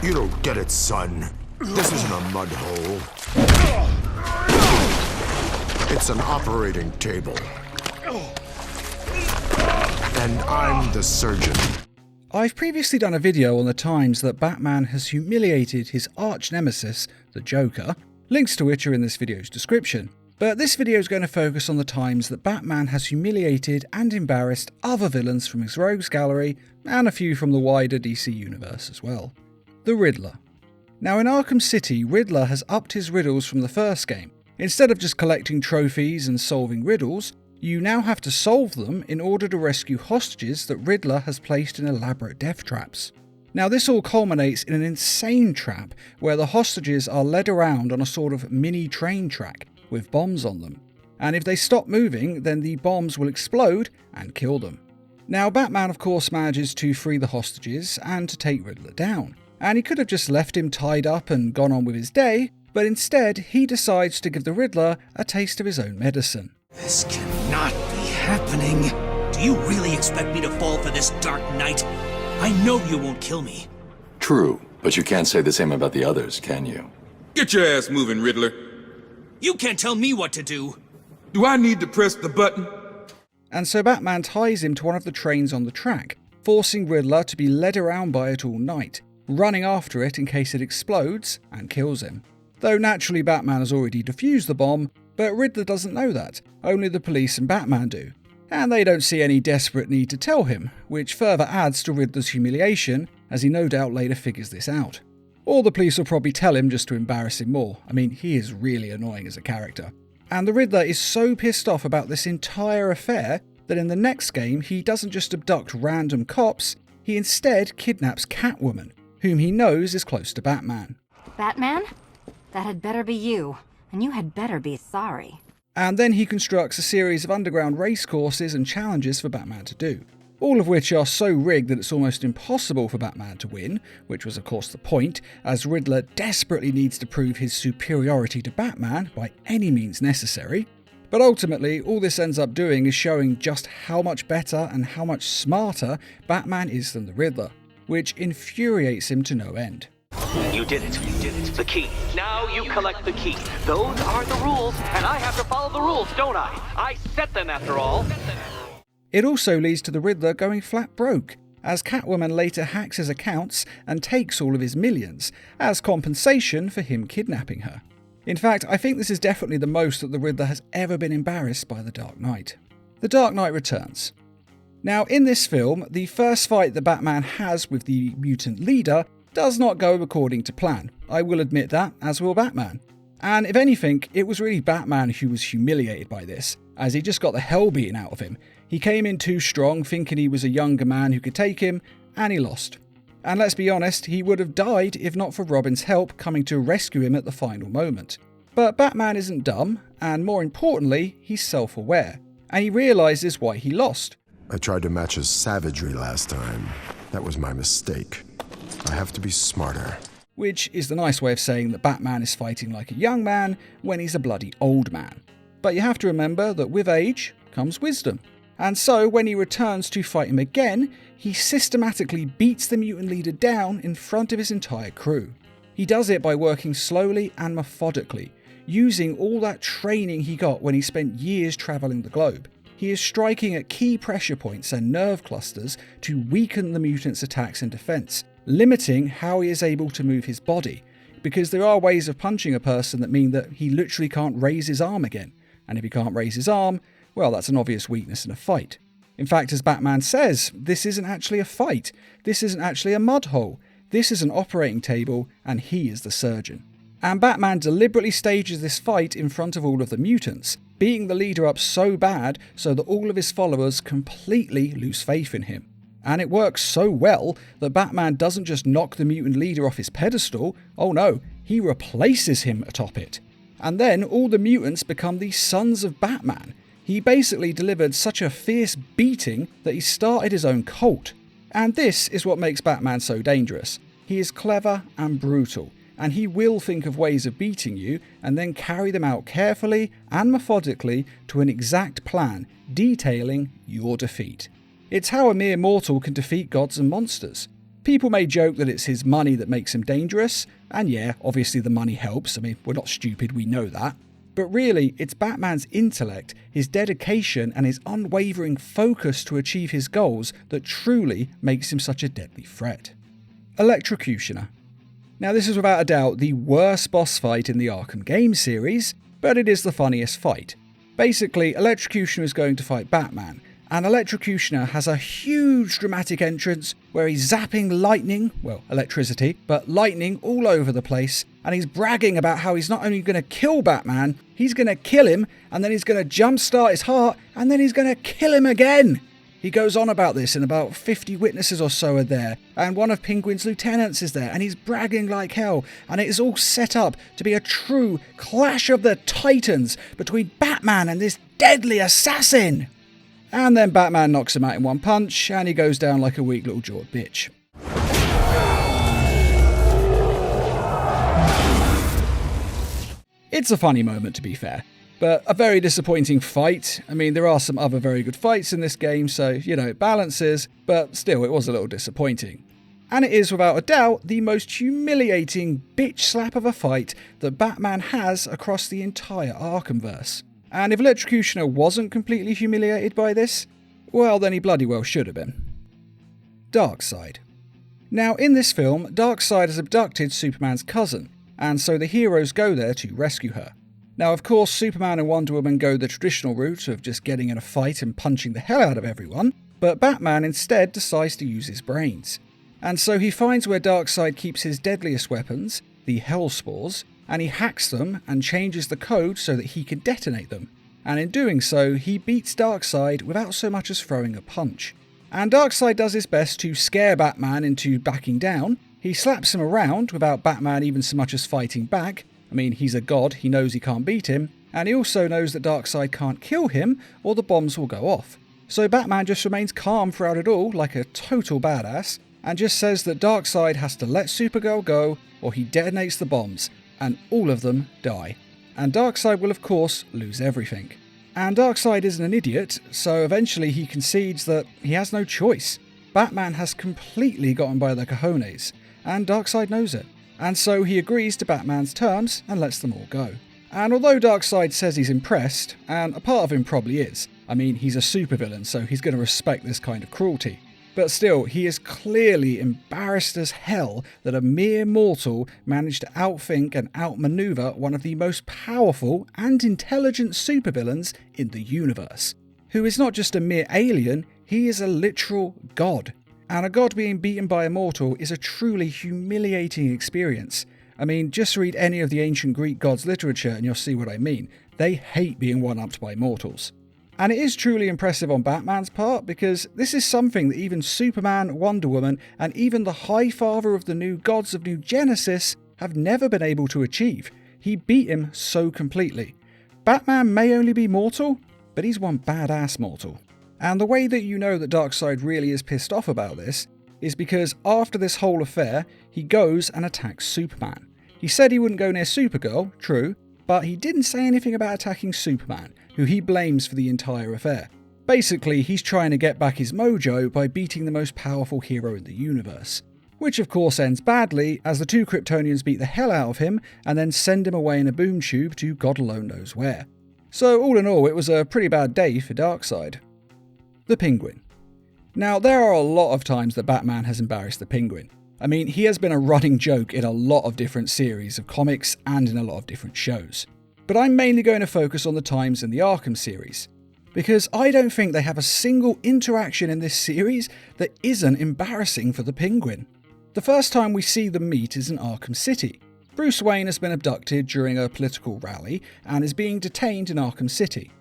You don't get it, son. This isn't a mud hole. It's an operating table. And I'm the surgeon. I've previously done a video on the times that Batman has humiliated his arch-nemesis, the Joker, links to which are in this video's description. But this video is going to focus on the times that Batman has humiliated and embarrassed other villains from his rogues gallery, and a few from the wider DC universe as well. The Riddler. Now in Arkham City, Riddler has upped his riddles from the first game. Instead of just collecting trophies and solving riddles, you now have to solve them in order to rescue hostages that Riddler has placed in elaborate death traps. Now this all culminates in an insane trap where the hostages are led around on a sort of mini train track with bombs on them. And if they stop moving, then the bombs will explode and kill them. Now Batman of course manages to free the hostages and to take Riddler down. And he could have just left him tied up and gone on with his day, but instead he decides to give the Riddler a taste of his own medicine. This cannot be happening. Do you really expect me to fall for this dark night? I know you won't kill me. True, but you can't say the same about the others, can you? Get your ass moving, Riddler. You can't tell me what to do. Do I need to press the button? And so Batman ties him to one of the trains on the track, forcing Riddler to be led around by it all night, running after it in case it explodes and kills him. Though naturally Batman has already defused the bomb, but Riddler doesn't know that, only the police and Batman do. And they don't see any desperate need to tell him, which further adds to Riddler's humiliation, as he no doubt later figures this out. Or the police will probably tell him just to embarrass him more. I mean, he is really annoying as a character. And the Riddler is so pissed off about this entire affair that in the next game he doesn't just abduct random cops, he instead kidnaps Catwoman, whom he knows is close to Batman. Batman? That had better be you, and you had better be sorry. And then he constructs a series of underground race courses and challenges for Batman to do, all of which are so rigged that it's almost impossible for Batman to win, which was of course the point, as Riddler desperately needs to prove his superiority to Batman by any means necessary. But ultimately, all this ends up doing is showing just how much better and how much smarter Batman is than the Riddler, which infuriates him to no end. You did it. You did it. The key. Now you collect the key. Those are the rules, and I have to follow the rules, don't I? I set them after all. It also leads to the Riddler going flat broke, as Catwoman later hacks his accounts and takes all of his millions, as compensation for him kidnapping her. In fact, I think this is definitely the most that the Riddler has ever been embarrassed by the Dark Knight. The Dark Knight Returns. Now in this film, the first fight that Batman has with the mutant leader does not go according to plan. I will admit that, as will Batman. And if anything, it was really Batman who was humiliated by this, as he just got the hell beaten out of him. He came in too strong, thinking he was a younger man who could take him, and he lost. And let's be honest, he would have died if not for Robin's help coming to rescue him at the final moment. But Batman isn't dumb, and more importantly, he's self-aware, and he realises why he lost. I tried to match his savagery last time. That was my mistake. I have to be smarter. Which is the nice way of saying that Batman is fighting like a young man when he's a bloody old man. But you have to remember that with age comes wisdom. And so when he returns to fight him again, he systematically beats the mutant leader down in front of his entire crew. He does it by working slowly and methodically, using all that training he got when he spent years travelling the globe. He is striking at key pressure points and nerve clusters to weaken the mutant's attacks and defense, limiting how he is able to move his body, because there are ways of punching a person that mean that he literally can't raise his arm again. And if he can't raise his arm, well, that's an obvious weakness in a fight. In fact, as Batman says, this isn't actually a fight. This isn't actually a mud hole. This is an operating table, and he is the surgeon. And Batman deliberately stages this fight in front of all of the mutants, beating the leader up so bad so that all of his followers completely lose faith in him. And it works so well that Batman doesn't just knock the mutant leader off his pedestal, oh no, he replaces him atop it. And then all the mutants become the sons of Batman. He basically delivered such a fierce beating that he started his own cult. And this is what makes Batman so dangerous. He is clever and brutal, and he will think of ways of beating you and then carry them out carefully and methodically to an exact plan, detailing your defeat. It's how a mere mortal can defeat gods and monsters. People may joke that it's his money that makes him dangerous, and yeah, obviously the money helps. I mean, we're not stupid, we know that. But really, it's Batman's intellect, his dedication, and his unwavering focus to achieve his goals that truly makes him such a deadly threat. Electrocutioner. Now, this is without a doubt the worst boss fight in the Arkham game series, but it is the funniest fight. Basically, Electrocutioner is going to fight Batman, and Electrocutioner has a huge dramatic entrance where he's zapping lightning, well, electricity, but lightning all over the place, and he's bragging about how he's not only going to kill Batman, he's going to kill him, and then he's going to jumpstart his heart, and then he's going to kill him again. He goes on about this, and about 50 witnesses or so are there, and one of Penguin's lieutenants is there, and he's bragging like hell, and it is all set up to be a true clash of the titans between Batman and this deadly assassin. And then Batman knocks him out in one punch, and he goes down like a weak little jawed bitch. It's a funny moment, to be fair, but a very disappointing fight. I mean, there are some other very good fights in this game, so, it balances, but still, it was a little disappointing. And it is, without a doubt, the most humiliating bitch slap of a fight that Batman has across the entire Arkhamverse. And if Electrocutioner wasn't completely humiliated by this, well, then he bloody well should have been. Darkseid. Now, in this film, Darkseid has abducted Superman's cousin, and so the heroes go there to rescue her. Now, of course, Superman and Wonder Woman go the traditional route of just getting in a fight and punching the hell out of everyone, but Batman instead decides to use his brains. And so he finds where Darkseid keeps his deadliest weapons, the Hellspores, and he hacks them and changes the code so that he can detonate them. And in doing so, he beats Darkseid without so much as throwing a punch. And Darkseid does his best to scare Batman into backing down. He slaps him around without Batman even so much as fighting back. I mean, he's a god, he knows he can't beat him, and he also knows that Darkseid can't kill him or the bombs will go off. So Batman just remains calm throughout it all, like a total badass, and just says that Darkseid has to let Supergirl go or he detonates the bombs, and all of them die. And Darkseid will of course lose everything. And Darkseid isn't an idiot, so eventually he concedes that he has no choice. Batman has completely gotten by the cojones, and Darkseid knows it. And so he agrees to Batman's terms and lets them all go. And although Darkseid says he's impressed, and a part of him probably is, I mean, he's a supervillain, so he's going to respect this kind of cruelty. But still, he is clearly embarrassed as hell that a mere mortal managed to outthink and outmaneuver one of the most powerful and intelligent supervillains in the universe, who is not just a mere alien, he is a literal god. And a god being beaten by a mortal is a truly humiliating experience. I mean, just read any of the ancient Greek gods' literature and you'll see what I mean. They hate being one-upped by mortals. And it is truly impressive on Batman's part, because this is something that even Superman, Wonder Woman, and even the High Father of the new gods of New Genesis have never been able to achieve. He beat him so completely. Batman may only be mortal, but he's one badass mortal. And the way that you know that Darkseid really is pissed off about this is because after this whole affair, he goes and attacks Superman. He said he wouldn't go near Supergirl, true, but he didn't say anything about attacking Superman, who he blames for the entire affair. Basically, he's trying to get back his mojo by beating the most powerful hero in the universe. Which of course ends badly, as the two Kryptonians beat the hell out of him and then send him away in a boom tube to God alone knows where. So all in all, it was a pretty bad day for Darkseid. The Penguin. Now, there are a lot of times that Batman has embarrassed the Penguin. I mean, he has been a running joke in a lot of different series of comics and in a lot of different shows. But I'm mainly going to focus on the times in the Arkham series, because I don't think they have a single interaction in this series that isn't embarrassing for the Penguin. The first time we see them meet is in Arkham City. Bruce Wayne has been abducted during a political rally and is being detained in Arkham City.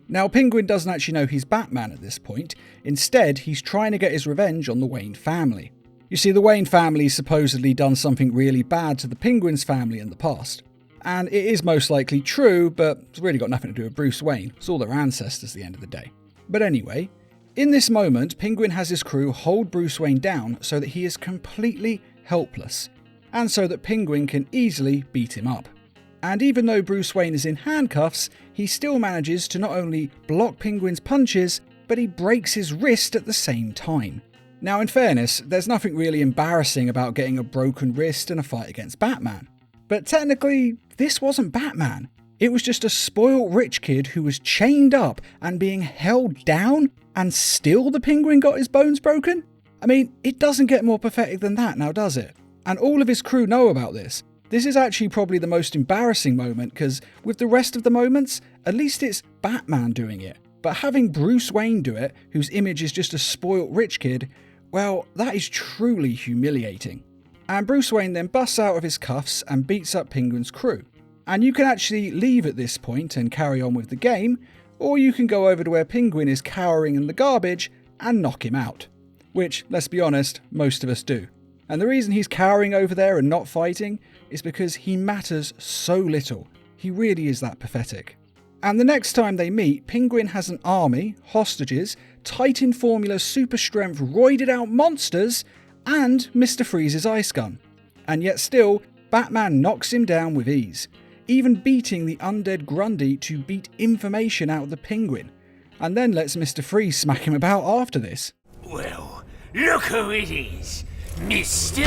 Now, Penguin doesn't actually know he's Batman at this point. Instead, he's trying to get his revenge on the Wayne family. You see, the Wayne family supposedly done something really bad to the Penguin's family in the past. And it is most likely true, but it's really got nothing to do with Bruce Wayne. It's all their ancestors at the end of the day. But anyway, in this moment, Penguin has his crew hold Bruce Wayne down so that he is completely helpless, and so that Penguin can easily beat him up. And even though Bruce Wayne is in handcuffs, he still manages to not only block Penguin's punches, but he breaks his wrist at the same time. Now, in fairness, there's nothing really embarrassing about getting a broken wrist in a fight against Batman. But technically, this wasn't Batman. It was just a spoiled rich kid who was chained up and being held down, and still the Penguin got his bones broken? I mean, it doesn't get more pathetic than that now, does it? And all of his crew know about this. This is actually probably the most embarrassing moment, because with the rest of the moments, at least it's Batman doing it. But having Bruce Wayne do it, whose image is just a spoiled rich kid, well, that is truly humiliating. And Bruce Wayne then busts out of his cuffs and beats up Penguin's crew. And you can actually leave at this point and carry on with the game, or you can go over to where Penguin is cowering in the garbage and knock him out. Which, let's be honest, most of us do. And the reason he's cowering over there and not fighting is because he matters so little. He really is that pathetic. And the next time they meet, Penguin has an army, hostages, Titan Formula super strength roided out monsters, and Mr. Freeze's ice gun. And yet still, Batman knocks him down with ease, even beating the undead Grundy to beat information out of the Penguin, and then lets Mr. Freeze smack him about after this. Well, look who it is, Mr.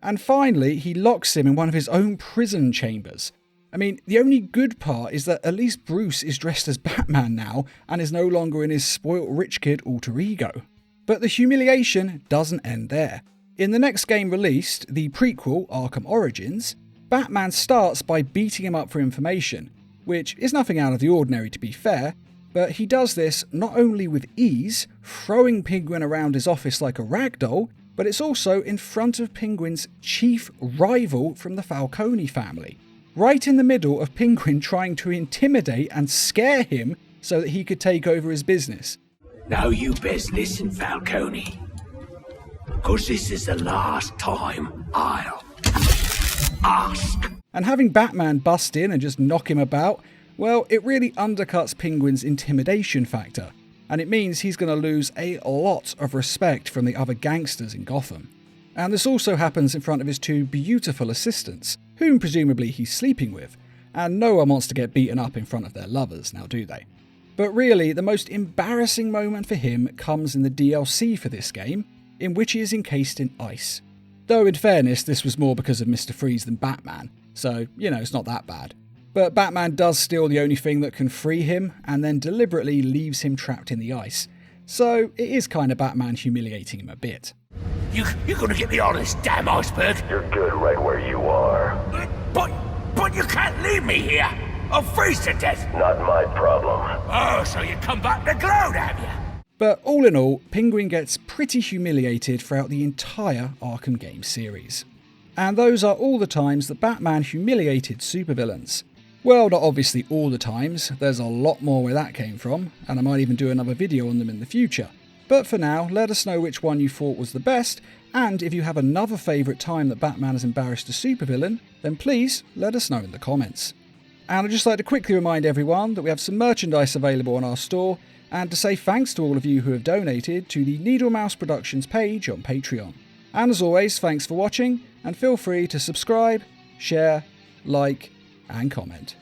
And finally, he locks him in one of his own prison chambers. I mean, the only good part is that at least Bruce is dressed as Batman now and is no longer in his spoilt rich kid alter ego. But the humiliation doesn't end there. In the next game released, the prequel, Arkham Origins, Batman starts by beating him up for information, which is nothing out of the ordinary to be fair, but he does this not only with ease, throwing Penguin around his office like a ragdoll, but it's also in front of Penguin's chief rival from the Falcone family, right in the middle of Penguin trying to intimidate and scare him so that he could take over his business. Now you best listen, Falcone. Because this is the last time I'll ask. And having Batman bust in and just knock him about, well, it really undercuts Penguin's intimidation factor, and it means he's going to lose a lot of respect from the other gangsters in Gotham. And this also happens in front of his two beautiful assistants, whom presumably he's sleeping with, and no one wants to get beaten up in front of their lovers, now do they? But really, the most embarrassing moment for him comes in the DLC for this game, in which he is encased in ice. Though in fairness, this was more because of Mr. Freeze than Batman, so, it's not that bad. But Batman does steal the only thing that can free him, and then deliberately leaves him trapped in the ice. So it is kind of Batman humiliating him a bit. You're gonna get me on this damn iceberg? You're good right where you are. But you can't leave me here! I'll freeze to death! Not my problem. Oh, so you come back to gloat, have you? But all in all, Penguin gets pretty humiliated throughout the entire Arkham game series. And those are all the times that Batman humiliated supervillains. Well, not obviously all the times, there's a lot more where that came from, and I might even do another video on them in the future. But for now, let us know which one you thought was the best, and if you have another favourite time that Batman has embarrassed a supervillain, then please let us know in the comments. And I'd just like to quickly remind everyone that we have some merchandise available on our store, and to say thanks to all of you who have donated to the Needle Mouse Productions page on Patreon. And as always, thanks for watching, and feel free to subscribe, share, like, and comment.